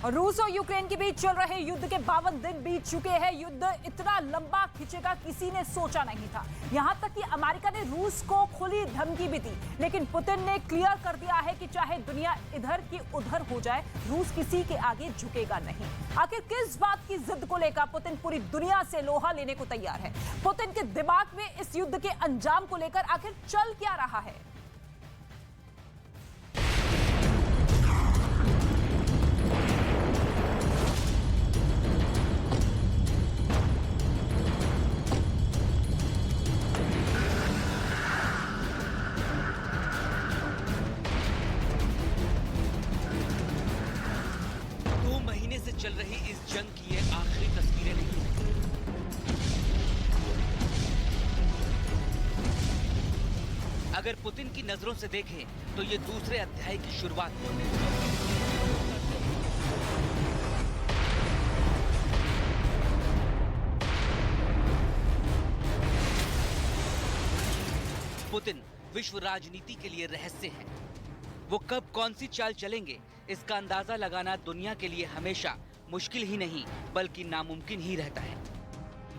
रूस और यूक्रेन के बीच चल रहे युद्ध के 52 दिन बीत चुके हैं। युद्ध इतना लंबा खिंचेगा किसी ने सोचा नहीं था। यहां तक कि अमेरिका ने रूस को खुली धमकी भी दी, लेकिन पुतिन ने क्लियर कर दिया है कि चाहे दुनिया इधर की उधर हो जाए, रूस किसी के आगे झुकेगा नहीं। आखिर किस बात की जिद को लेकर पुतिन पूरी दुनिया से लोहा लेने को तैयार है? पुतिन के दिमाग में इस युद्ध के अंजाम को लेकर आखिर चल क्या रहा है? से चल रही इस जंग की ये आखिरी तस्वीरें नहीं हैं। अगर पुतिन की नजरों से देखें तो ये दूसरे अध्याय की शुरुआत है। पुतिन विश्व राजनीति के लिए रहस्य है। वो कब कौन सी चाल चलेंगे, इसका अंदाजा लगाना दुनिया के लिए हमेशा मुश्किल ही नहीं बल्कि नामुमकिन ही रहता है।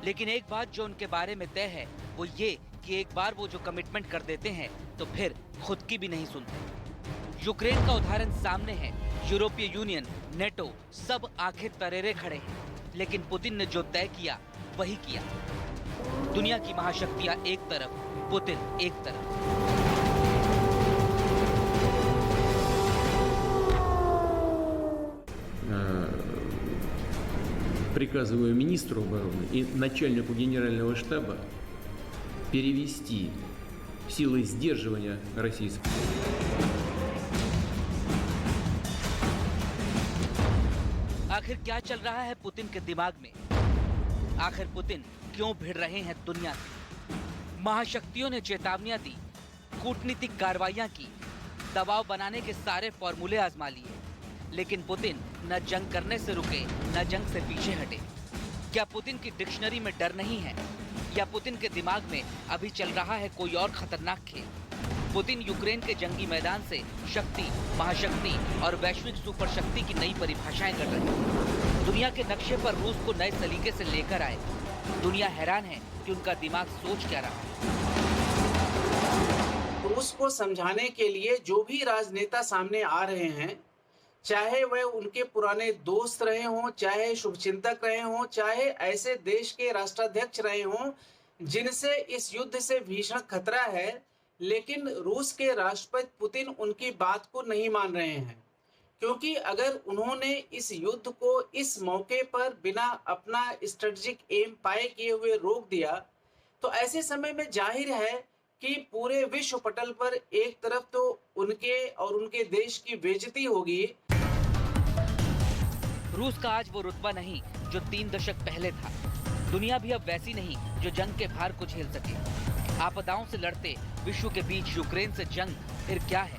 लेकिन एक बात जो उनके बारे में तय है वो ये कि एक बार वो जो कमिटमेंट कर देते हैं तो फिर खुद की भी नहीं सुनते। यूक्रेन का उदाहरण सामने है। यूरोपीय यूनियन, नेटो सब आंखें तरेरे खड़े हैं, लेकिन पुतिन ने जो तय किया वही किया। दुनिया की महाशक्तियां एक तरफ, पुतिन एक तरफ। Приказываю министру обороны и начальнику генерального штаба перевести силы сдерживания российских. आखिर क्या चल रहा है पुतिन के दिमाग में? आखिर पुतिन क्यों भिड़ रहे हैं दुनिया से? महाशक्तियों ने चेतावनियां दी, कूटनीतिक कार्रवाइयां की, दबाव बनाने के सारे फॉर्मूले आजमा लिए, लेकिन पुतिन न जंग करने से रुके न जंग से पीछे हटे। क्या पुतिन की डिक्शनरी में डर नहीं है, या पुतिन के दिमाग में अभी चल रहा है कोई और खतरनाक खेल? पुतिन यूक्रेन के जंगी मैदान से शक्ति, महाशक्ति और वैश्विक सुपर शक्ति की नई परिभाषाएं कर रहे हैं। दुनिया के नक्शे पर रूस को नए सलीके से लेकर आए। दुनिया हैरान है कि उनका दिमाग सोच क्या रहा है। रूस को समझाने के लिए जो भी राजनेता सामने आ रहे हैं, चाहे वह उनके पुराने दोस्त रहे हों, चाहे शुभचिंतक रहे हों, चाहे ऐसे देश के राष्ट्राध्यक्ष रहे हों जिनसे इस युद्ध से भीषण खतरा है, लेकिन रूस के राष्ट्रपति पुतिन उनकी बात को नहीं मान रहे हैं। क्योंकि अगर उन्होंने इस युद्ध को इस मौके पर बिना अपना स्ट्रेटेजिक एम पाए किए हुए रोक दिया, तो ऐसे समय में जाहिर है कि पूरे विश्व पटल पर एक तरफ तो उनके और उनके देश की बेइज्जती होगी। रूस का आज वो रुतबा नहीं जो 3 दशक पहले था। दुनिया भी अब वैसी नहीं जो जंग के भार को झेल सके। आपदाओं से लड़ते विश्व के बीच यूक्रेन से जंग फिर क्या है?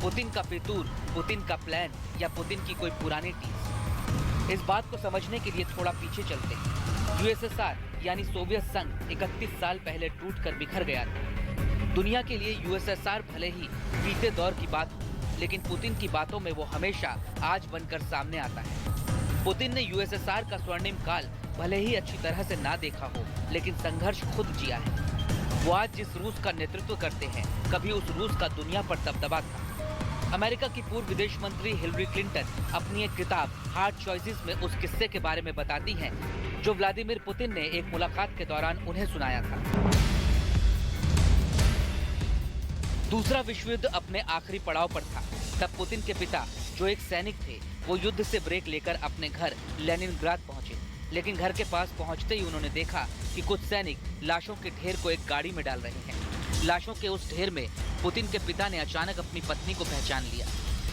पुतिन का फितूर, पुतिन का प्लान या पुतिन की कोई पुरानी टीम? इस बात को समझने के लिए थोड़ा पीछे चलते हैं। यूएसएसआर यानी सोवियत संघ 31 साल पहले टूटकर बिखर गया था। दुनिया के लिए यूएसएसआर भले ही बीते दौर की बात हो, लेकिन पुतिन की बातों में वो हमेशा आज बनकर सामने आता है। पुतिन ने यूएसएसआर का स्वर्णिम काल भले ही अच्छी तरह से ना देखा हो, लेकिन संघर्ष खुद जिया है। वो आज जिस रूस का नेतृत्व करते हैं, कभी उस रूस का दुनिया पर दबदबा था। अमेरिका की पूर्व विदेश मंत्री हिलरी क्लिंटन अपनी एक किताब हार्ड चॉइसेस में उस किस्से के बारे में बताती हैं जो व्लादिमीर पुतिन ने एक मुलाकात के दौरान उन्हें सुनाया था। दूसरा विश्व युद्ध अपने आखिरी पड़ाव पर था। तब पुतिन के पिता जो एक सैनिक थे, वो युद्ध से ब्रेक लेकर अपने घर लेनिनग्राद पहुंचे। लेकिन घर के पास पहुंचते ही उन्होंने देखा कि कुछ सैनिक लाशों के ढेर को एक गाड़ी में डाल रहे हैं। लाशों के उस ढेर में पुतिन के पिता ने अचानक अपनी पत्नी को पहचान लिया।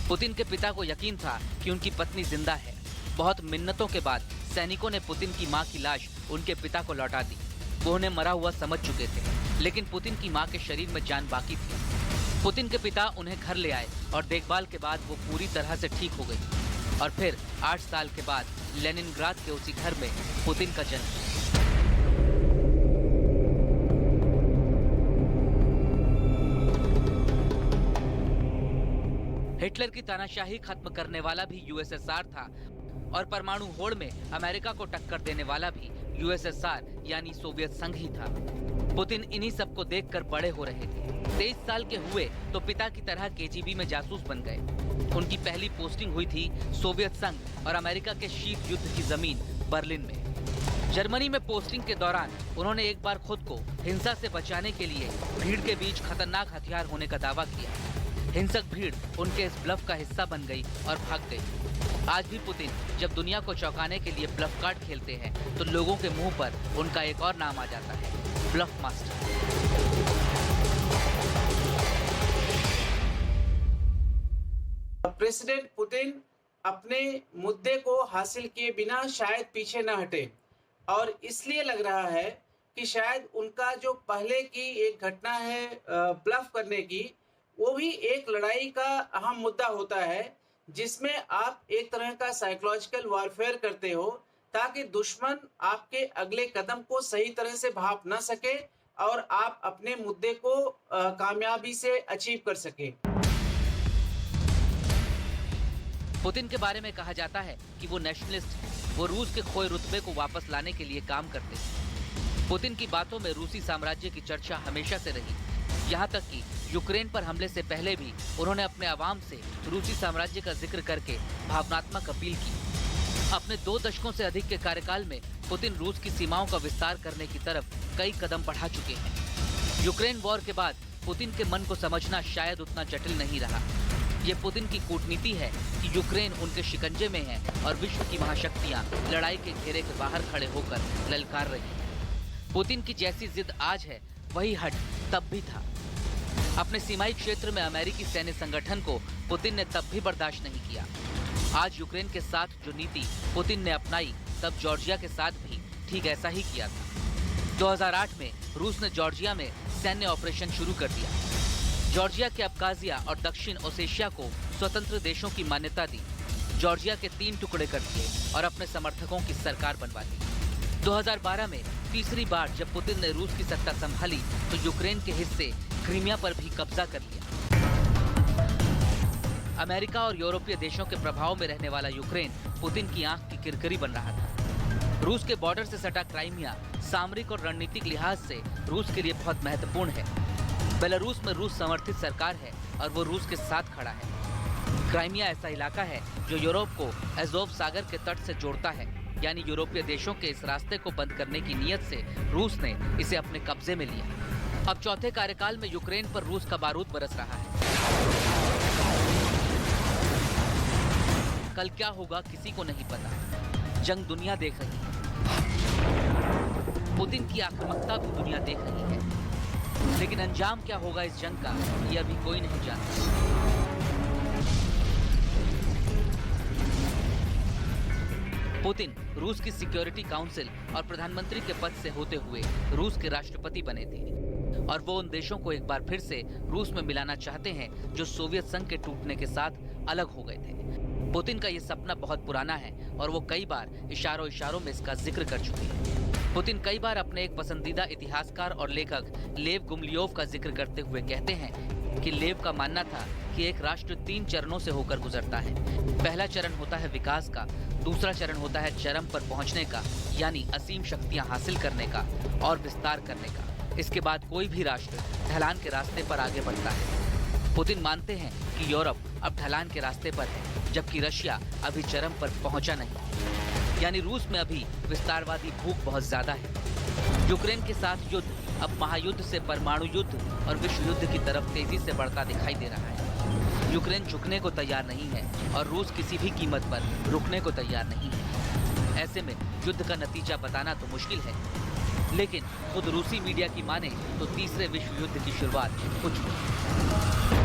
पुतिन के पिता को यकीन था कि उनकी पत्नी जिंदा है। बहुत मिन्नतों के बाद सैनिकों ने पुतिन की मां की लाश उनके पिता को लौटा दी। वो उन्हें मरा हुआ समझ चुके थे, लेकिन पुतिन की मां के शरीर में जान बाकी थी। पुतिन के पिता उन्हें घर ले आए और देखभाल के बाद वो पूरी तरह से ठीक हो गई। और फिर 8 साल के बाद लेनिनग्राद के उसी घर में पुतिन का जन्म। हिटलर हिटलर की तानाशाही खत्म करने वाला भी यूएसएसआर था और परमाणु होड़ में अमेरिका को टक्कर देने वाला भी यूएसएसआर यानी सोवियत संघ ही था। पुतिन इन्हीं सबको देखकर बड़े हो रहे थे। 23 साल के हुए तो पिता की तरह केजीबी में जासूस बन गए। उनकी पहली पोस्टिंग हुई थी सोवियत संघ और अमेरिका के शीत युद्ध की जमीन बर्लिन में। जर्मनी में पोस्टिंग के दौरान उन्होंने एक बार खुद को हिंसा से बचाने के लिए भीड़ के बीच खतरनाक हथियार होने का दावा किया। हिंसक भीड़ उनके इस ब्लफ का हिस्सा बन गई और भाग गई। आज भी पुतिन जब दुनिया को चौंकाने के लिए ब्लफ कार्ड खेलते हैं तो लोगों के मुंह पर उनका एक और नाम आ जाता है, ब्लफ मास्टर। प्रेसिडेंट पुतिन अपने मुद्दे को हासिल किए बिना शायद पीछे न हटे और इसलिए लग रहा है कि शायद उनका जो पहले की एक घटना है ब्लफ करने की, वो भी एक लड़ाई का अहम मुद्दा होता है जिसमें आप एक तरह का साइकोलॉजिकल वॉरफेयर करते हो ताकि दुश्मन आपके अगले कदम को सही तरह से भाप ना सके और आप अपने मुद्दे को कामयाबी से अचीव कर सके। पुतिन के बारे में कहा जाता है कि वो नेशनलिस्ट हैं। वो रूस के खोए रुतबे को वापस लाने के लिए काम करते हैं। पुतिन की बातों में रूसी साम्राज्य की चर्चा हमेशा से रही। यहाँ तक कि यूक्रेन पर हमले से पहले भी उन्होंने अपने अवाम से रूसी साम्राज्य का जिक्र करके भावनात्मक अपील की। अपने 2 दशकों से अधिक के कार्यकाल में पुतिन रूस की सीमाओं का विस्तार करने की तरफ कई कदम बढ़ा चुके हैं। यूक्रेन वॉर के बाद पुतिन के मन को समझना शायद उतना जटिल नहीं रहा। ये पुतिन की कूटनीति है कि यूक्रेन उनके शिकंजे में है और विश्व की महाशक्तियां लड़ाई के घेरे के बाहर खड़े होकर ललकार रही हैं। पुतिन की जैसी जिद आज है वही हट तब भी था। अपने सीमाई क्षेत्र में अमेरिकी सैन्य संगठन को पुतिन ने तब भी बर्दाश्त नहीं किया। आज यूक्रेन के साथ जो नीति पुतिन ने अपनाई, तब जॉर्जिया के साथ भी ठीक ऐसा ही किया था। 2008 में रूस ने जॉर्जिया में सैन्य ऑपरेशन शुरू कर दिया। जॉर्जिया के अब्खाजिया और दक्षिण ओसेशिया को स्वतंत्र देशों की मान्यता दी। जॉर्जिया के 3 टुकड़े कर दिए और अपने समर्थकों की सरकार बनवा दी। 2012 में तीसरी बार जब पुतिन ने रूस की सत्ता संभाली तो यूक्रेन के हिस्से क्रीमिया पर भी कब्जा कर लिया। अमेरिका और यूरोपीय देशों के प्रभाव में रहने वाला यूक्रेन पुतिन की आंख की किरकिरी बन रहा था। रूस के बॉर्डर से सटा क्राइमिया सामरिक और रणनीतिक लिहाज से रूस के लिए बहुत महत्वपूर्ण है। बेलारूस में रूस समर्थित सरकार है और वो रूस के साथ खड़ा है। क्राइमिया ऐसा इलाका है जो यूरोप को अज़ोव सागर के तट से जोड़ता है, यानी यूरोपीय देशों के इस रास्ते को बंद करने की नीयत से रूस ने इसे अपने कब्जे में लिया। अब चौथे कार्यकाल में यूक्रेन पर रूस का बारूद बरस रहा है। कल क्या होगा किसी को नहीं पता। जंग दुनिया देख रही है, पुतिन की आक्रामकता भी दुनिया देख रही है, लेकिन अंजाम क्या होगा इस जंग का ये अभी कोई नहीं जानता। पुतिन रूस की सिक्योरिटी काउंसिल और प्रधानमंत्री के पद से होते हुए रूस के राष्ट्रपति बने थे और वो उन देशों को एक बार फिर से रूस में मिलाना चाहते हैं जो सोवियत संघ के टूटने के साथ अलग हो गए थे। पुतिन का ये सपना बहुत पुराना है और वो कई बार इशारों में इसका जिक्र कर चुके हैं। पुतिन कई बार अपने एक पसंदीदा इतिहासकार और लेखक लेव गुमलियोव का जिक्र करते हुए कहते हैं कि लेव का मानना था कि एक राष्ट्र 3 चरणों से होकर गुजरता है। पहला चरण होता है विकास का, दूसरा चरण होता है चरम पर पहुंचने का, यानी असीम शक्तियां हासिल करने का और विस्तार करने का। इसके बाद कोई भी राष्ट्र ढलान के रास्ते पर आगे बढ़ता है। पुतिन मानते हैं कि यूरोप अब ढलान के रास्ते पर है, जबकि रशिया अभी चरम पर पहुंचा नहीं, यानी रूस में अभी विस्तारवादी भूख बहुत ज्यादा है। यूक्रेन के साथ युद्ध अब महायुद्ध से परमाणु युद्ध और विश्व युद्ध की तरफ तेजी से बढ़ता दिखाई दे रहा है। यूक्रेन झुकने को तैयार नहीं है और रूस किसी भी कीमत पर रुकने को तैयार नहीं है। ऐसे में युद्ध का नतीजा बताना तो मुश्किल है, लेकिन खुद रूसी मीडिया की माने तो तीसरे विश्व युद्ध की शुरुआत हो चुकी है।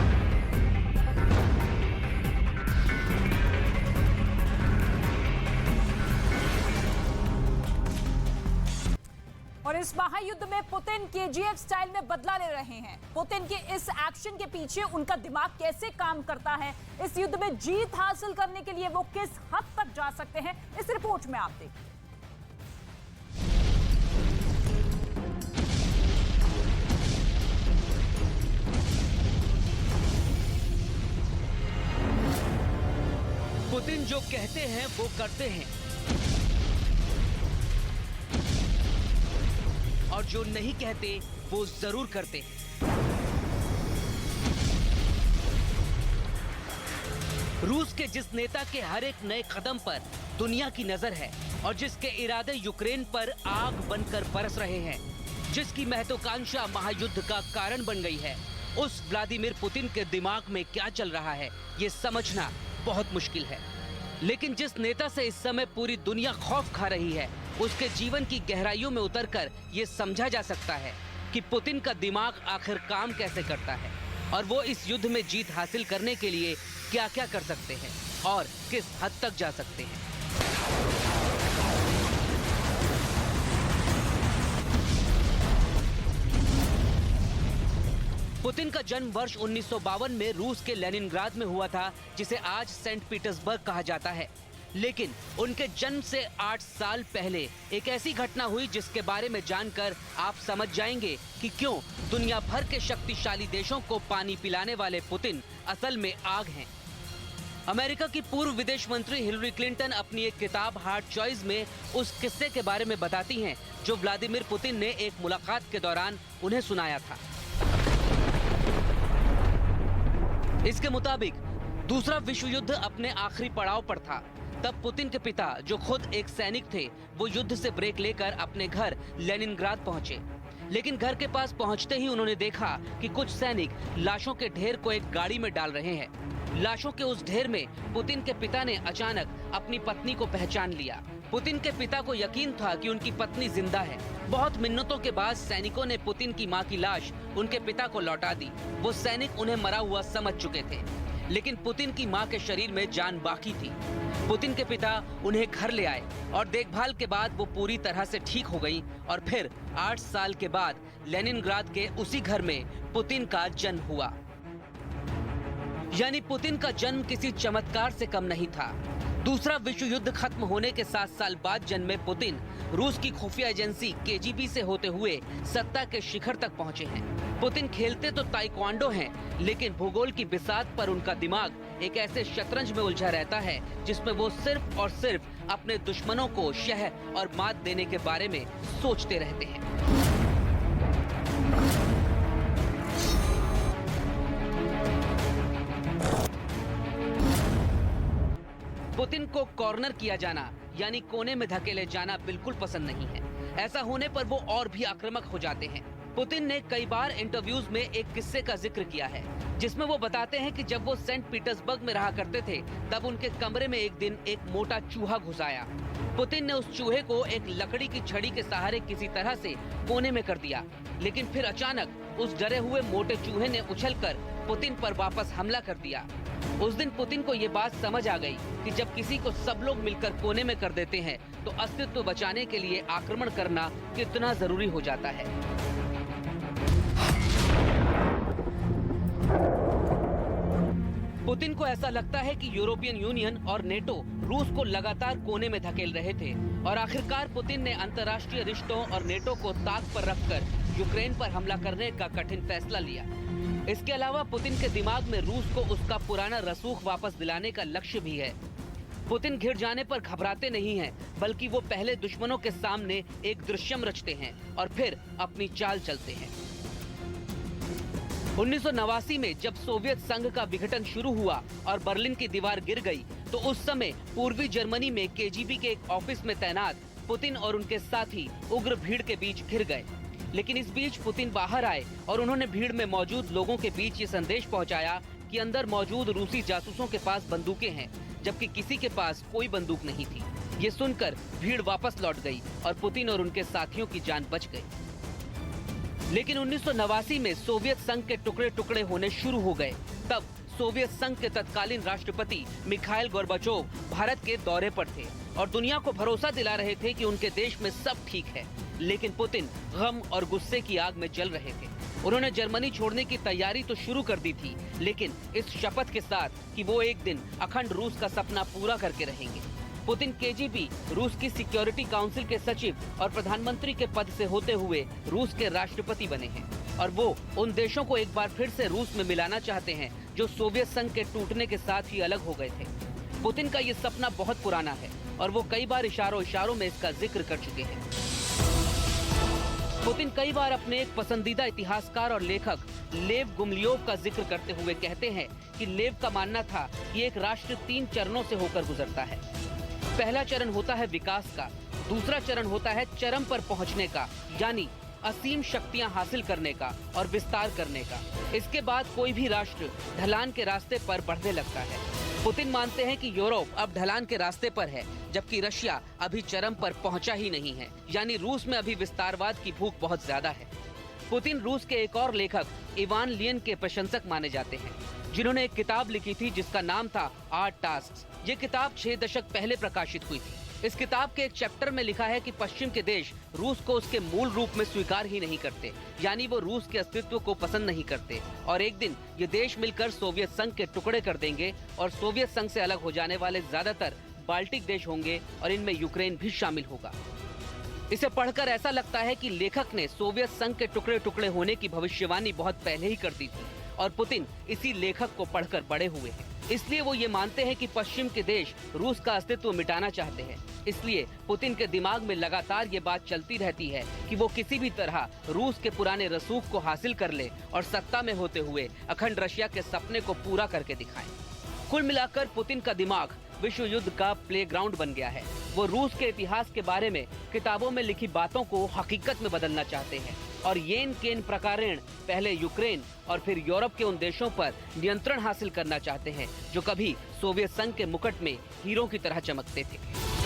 और इस महायुद्ध में पुतिन केजीएफ स्टाइल में बदला ले रहे हैं। पुतिन के इस एक्शन के पीछे उनका दिमाग कैसे काम करता है, इस युद्ध में जीत हासिल करने के लिए वो किस हद तक जा सकते हैं, इस रिपोर्ट में आप देखिए। पुतिन जो कहते हैं वो करते हैं और जो नहीं कहते वो जरूर करते हैं। रूस के जिस नेता के हर एक नए कदम पर दुनिया की नजर है और जिसके इरादे यूक्रेन पर आग बनकर बरस रहे हैं, जिसकी महत्वाकांक्षा महायुद्ध का कारण बन गई है, उस व्लादिमीर पुतिन के दिमाग में क्या चल रहा है ये समझना बहुत मुश्किल है। लेकिन जिस नेता से इस समय पूरी दुनिया खौफ खा रही है, उसके जीवन की गहराइयों में उतरकर ये समझा जा सकता है कि पुतिन का दिमाग आखिर काम कैसे करता है और वो इस युद्ध में जीत हासिल करने के लिए क्या क्या कर सकते हैं और किस हद तक जा सकते हैं। पुतिन का जन्म वर्ष 1952 में रूस के लेनिनग्राद में हुआ था, जिसे आज सेंट पीटर्सबर्ग कहा जाता है। लेकिन उनके जन्म से 8 साल पहले एक ऐसी घटना हुई जिसके बारे में जानकर आप समझ जाएंगे कि क्यों दुनिया भर के शक्तिशाली देशों को पानी पिलाने वाले पुतिन असल में आग हैं। अमेरिका की पूर्व विदेश मंत्री हिलरी क्लिंटन अपनी एक किताब हार्ड चॉइस में उस किस्से के बारे में बताती हैं जो व्लादिमीर पुतिन ने एक मुलाकात के दौरान उन्हें सुनाया था। इसके मुताबिक दूसरा विश्व युद्ध अपने आखिरी पड़ाव पर था। तब पुतिन के पिता, जो खुद एक सैनिक थे, वो युद्ध से ब्रेक लेकर अपने घर लेनिनग्राद पहुंचे। लेकिन घर के पास पहुंचते ही उन्होंने देखा कि कुछ सैनिक लाशों के ढेर को एक गाड़ी में डाल रहे हैं। लाशों के उस ढेर में पुतिन के पिता ने अचानक अपनी पत्नी को पहचान लिया। पुतिन के पिता को यकीन था कि उनकी पत्नी जिंदा है। बहुत मिन्नतों के बाद सैनिकों ने पुतिन की मां की लाश उनके पिता को लौटा दी। वो सैनिक उन्हें मरा हुआ समझ चुके थे, लेकिन पुतिन की मां के शरीर में जान बाकी थी। पुतिन के पिता उन्हें घर ले आए और देखभाल के बाद वो पूरी तरह से ठीक हो गई और फिर 8 साल के बाद लेनिनग्राद के उसी घर में पुतिन का जन्म हुआ। यानी पुतिन का जन्म किसी चमत्कार से कम नहीं था। दूसरा विश्व युद्ध खत्म होने के 7 साल बाद जन्मे पुतिन रूस की खुफिया एजेंसी केजीबी से होते हुए सत्ता के शिखर तक पहुंचे हैं। पुतिन खेलते तो ताइक्वांडो हैं, लेकिन भूगोल की बिसात पर उनका दिमाग एक ऐसे शतरंज में उलझा रहता है जिसमें वो सिर्फ और सिर्फ अपने दुश्मनों को शह और मात देने के बारे में सोचते रहते हैं। पुतिन को कॉर्नर किया जाना यानी कोने में धकेले जाना बिल्कुल पसंद नहीं है। ऐसा होने पर वो और भी आक्रामक हो जाते हैं। पुतिन ने कई बार इंटरव्यूज में एक किस्से का जिक्र किया है जिसमें वो बताते हैं कि जब वो सेंट पीटर्सबर्ग में रहा करते थे तब उनके कमरे में एक दिन एक मोटा चूहा घुस आया। पुतिन ने उस चूहे को एक लकड़ी की छड़ी के सहारे किसी तरह से कोने में कर दिया, लेकिन फिर अचानक उस डरे हुए मोटे चूहे ने उछलकर पुतिन पर वापस हमला कर दिया। उस दिन पुतिन को ये बात समझ आ गई कि जब किसी को सब लोग मिलकर कोने में कर देते हैं तो अस्तित्व बचाने के लिए आक्रमण करना कितना जरूरी हो जाता है। पुतिन को ऐसा लगता है कि यूरोपियन यूनियन और नेटो रूस को लगातार कोने में धकेल रहे थे और आखिरकार पुतिन ने अंतर्राष्ट्रीय रिश्तों और नेटो को ताक पर रखकर यूक्रेन पर हमला करने का कठिन फैसला लिया। इसके अलावा पुतिन के दिमाग में रूस को उसका पुराना रसूख वापस दिलाने का लक्ष्य भी है। पुतिन घिर जाने पर घबराते नहीं हैं, बल्कि वो पहले दुश्मनों के सामने एक दृश्यम रचते हैं और फिर अपनी चाल चलते हैं। 1989 में जब सोवियत संघ का विघटन शुरू हुआ और बर्लिन की दीवार गिर गई, तो उस समय पूर्वी जर्मनी में केजीबी के एक ऑफिस में तैनात पुतिन और उनके साथी उग्र भीड़ के बीच घिर गए। लेकिन इस बीच पुतिन बाहर आए और उन्होंने भीड़ में मौजूद लोगों के बीच ये संदेश पहुंचाया कि अंदर मौजूद रूसी जासूसों के पास बंदूकें हैं, जबकि किसी के पास कोई बंदूक नहीं थी। ये सुनकर भीड़ वापस लौट गई और पुतिन और उनके साथियों की जान बच गई। लेकिन 1989 में सोवियत संघ के टुकड़े टुकड़े होने शुरू हो गए। तब सोवियत संघ के तत्कालीन राष्ट्रपति मिखाइल गोर्बाचोव भारत के दौरे पर थे और दुनिया को भरोसा दिला रहे थे कि उनके देश में सब ठीक है। लेकिन पुतिन गम और गुस्से की आग में जल रहे थे। उन्होंने जर्मनी छोड़ने की तैयारी तो शुरू कर दी थी, लेकिन इस शपथ के साथ कि वो एक दिन अखंड रूस का सपना पूरा करके रहेंगे। पुतिन केजीबी, रूस की सिक्योरिटी काउंसिल के सचिव और प्रधानमंत्री के पद से होते हुए रूस के राष्ट्रपति बने हैं और वो उन देशों को एक बार फिर से रूस में मिलाना चाहते हैं जो सोवियत संघ के टूटने के साथ ही अलग हो गए थे। पुतिन का ये सपना बहुत पुराना है और वो कई बार इशारों में इसका जिक्र कर चुके हैं। पुतिन कई बार अपने एक पसंदीदा इतिहासकार और लेखक लेव गुमलियोव का जिक्र करते हुए कहते हैं कि लेव का मानना था कि एक राष्ट्र 3 चरणों से होकर गुजरता है। पहला चरण होता है विकास का, दूसरा चरण होता है चरम पर पहुंचने का, यानी असीम शक्तियां हासिल करने का और विस्तार करने का। इसके बाद कोई भी राष्ट्र ढलान के रास्ते पर बढ़ने लगता है। पुतिन मानते हैं कि यूरोप अब ढलान के रास्ते पर है, जबकि रशिया अभी चरम पर पहुंचा ही नहीं है, यानी रूस में अभी विस्तारवाद की भूख बहुत ज्यादा है। पुतिन रूस के एक और लेखक इवान लियन के प्रशंसक माने जाते हैं, जिन्होंने एक किताब लिखी थी जिसका नाम था 8 टास्क। ये किताब 6 दशक पहले प्रकाशित हुई थी। इस किताब के एक चैप्टर में लिखा है कि पश्चिम के देश रूस को उसके मूल रूप में स्वीकार ही नहीं करते, यानी वो रूस के अस्तित्व को पसंद नहीं करते और एक दिन ये देश मिलकर सोवियत संघ के टुकड़े कर देंगे और सोवियत संघ से अलग हो जाने वाले ज्यादातर बाल्टिक देश होंगे और इनमें यूक्रेन भी शामिल होगा। इसे पढ़कर ऐसा लगता है कि लेखक ने सोवियत संघ के टुकड़े टुकड़े होने की भविष्यवाणी बहुत पहले ही कर दी थी और पुतिन इसी लेखक को पढ़कर बड़े हुए हैं। इसलिए वो ये मानते हैं कि पश्चिम के देश रूस का अस्तित्व मिटाना चाहते हैं। इसलिए पुतिन के दिमाग में लगातार ये बात चलती रहती है कि वो किसी भी तरह रूस के पुराने रसूख को हासिल कर ले और सत्ता में होते हुए अखंड रशिया के सपने को पूरा करके दिखाएं। कुल मिलाकर पुतिन का दिमाग विश्व युद्ध का प्लेग्राउंड बन गया है। वो रूस के इतिहास के बारे में किताबों में लिखी बातों को हकीकत में बदलना चाहते हैं और येन केन प्रकारेण पहले यूक्रेन और फिर यूरोप के उन देशों पर नियंत्रण हासिल करना चाहते हैं जो कभी सोवियत संघ के मुकुट में हीरो की तरह चमकते थे।